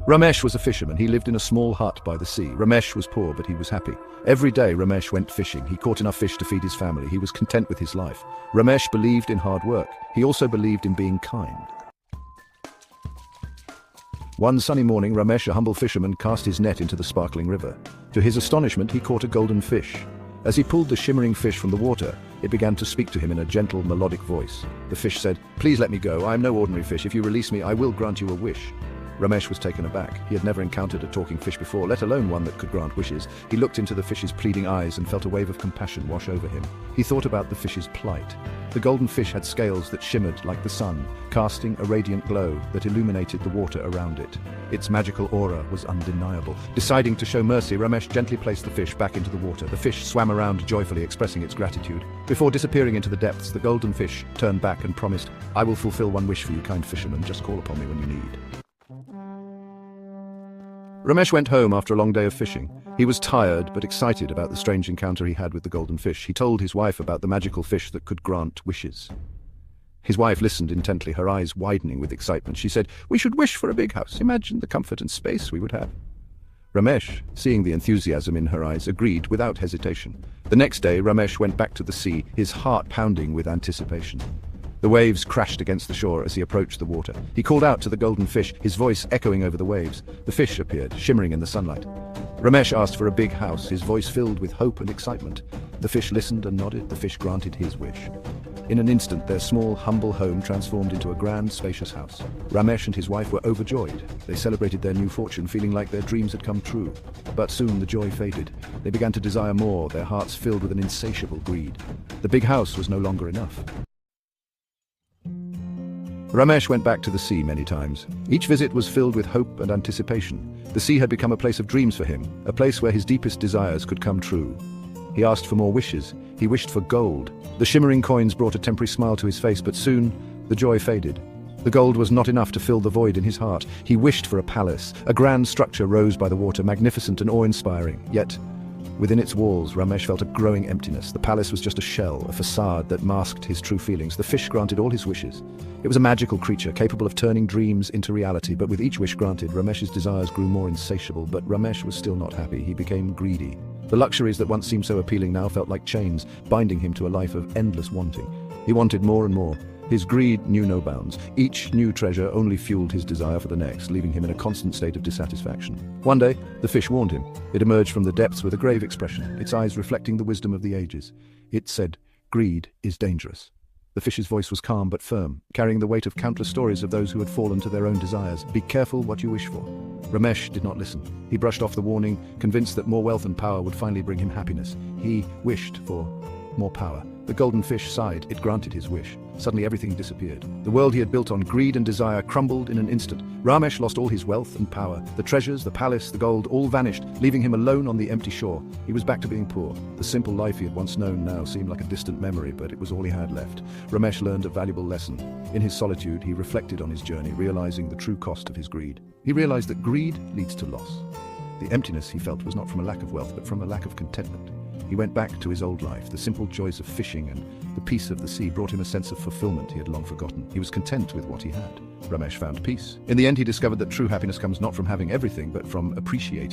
Ramesh was a fisherman. He lived in a small hut by the sea. Ramesh was poor, but he was happy. Every day Ramesh went fishing. He caught enough fish to feed his family. He was content with his life. Ramesh believed in hard work. He also believed in being kind. One sunny morning, Ramesh, a humble fisherman, cast his net into the sparkling river. To his astonishment, he caught a golden fish. As he pulled the shimmering fish from the water, it began to speak to him in a gentle, melodic voice. The fish said, "Please let me go. I am no ordinary fish. If you release me, I will grant you a wish." Ramesh was taken aback. He had never encountered a talking fish before, let alone one that could grant wishes. He looked into the fish's pleading eyes and felt a wave of compassion wash over him. He thought about the fish's plight. The golden fish had scales that shimmered like the sun, casting a radiant glow that illuminated the water around it. Its magical aura was undeniable. Deciding to show mercy, Ramesh gently placed the fish back into the water. The fish swam around joyfully, expressing its gratitude. Before disappearing into the depths, the golden fish turned back and promised, "I will fulfill one wish for you, kind fisherman. Just call upon me when you need." Ramesh went home after a long day of fishing. He was tired but excited about the strange encounter he had with the golden fish. He told his wife about the magical fish that could grant wishes. His wife listened intently, her eyes widening with excitement. She said, "We should wish for a big house. Imagine the comfort and space we would have." Ramesh, seeing the enthusiasm in her eyes, agreed without hesitation. The next day, Ramesh went back to the sea, his heart pounding with anticipation. The waves crashed against the shore as he approached the water. He called out to the golden fish, his voice echoing over the waves. The fish appeared, shimmering in the sunlight. Ramesh asked for a big house, his voice filled with hope and excitement. The fish listened and nodded. The fish granted his wish. In an instant, their small, humble home transformed into a grand, spacious house. Ramesh and his wife were overjoyed. They celebrated their new fortune, feeling like their dreams had come true. But soon the joy faded. They began to desire more, their hearts filled with an insatiable greed. The big house was no longer enough. Ramesh went back to the sea many times. Each visit was filled with hope and anticipation. The sea had become a place of dreams for him, a place where his deepest desires could come true. He asked for more wishes. He wished for gold. The shimmering coins brought a temporary smile to his face, but soon the joy faded. The gold was not enough to fill the void in his heart. He wished for a palace. A grand structure rose by the water, magnificent and awe-inspiring. Yet, within its walls, Ramesh felt a growing emptiness. The palace was just a shell, a facade that masked his true feelings. The fish granted all his wishes. It was a magical creature, capable of turning dreams into reality, but with each wish granted, Ramesh's desires grew more insatiable. But Ramesh was still not happy. He became greedy. The luxuries that once seemed so appealing now felt like chains, binding him to a life of endless wanting. He wanted more and more. His greed knew no bounds. Each new treasure only fueled his desire for the next, leaving him in a constant state of dissatisfaction. One day, the fish warned him. It emerged from the depths with a grave expression, its eyes reflecting the wisdom of the ages. It said, "Greed is dangerous." The fish's voice was calm but firm, carrying the weight of countless stories of those who had fallen to their own desires. "Be careful what you wish for." Ramesh did not listen. He brushed off the warning, convinced that more wealth and power would finally bring him happiness. He wished for more power. The golden fish sighed. It granted his wish. Suddenly everything disappeared. The world he had built on greed and desire crumbled in an instant. Ramesh lost all his wealth and power. The treasures, the palace, the gold, all vanished, leaving him alone on the empty shore. He was back to being poor. The simple life he had once known now seemed like a distant memory, but it was all he had left. Ramesh learned a valuable lesson. In his solitude, he reflected on his journey, realizing the true cost of his greed. He realized that greed leads to loss. The emptiness he felt was not from a lack of wealth, but from a lack of contentment. He went back to his old life. The simple joys of fishing and the peace of the sea brought him a sense of fulfillment he had long forgotten. He was content with what he had. Ramesh found peace. In the end, he discovered that true happiness comes not from having everything, but from appreciating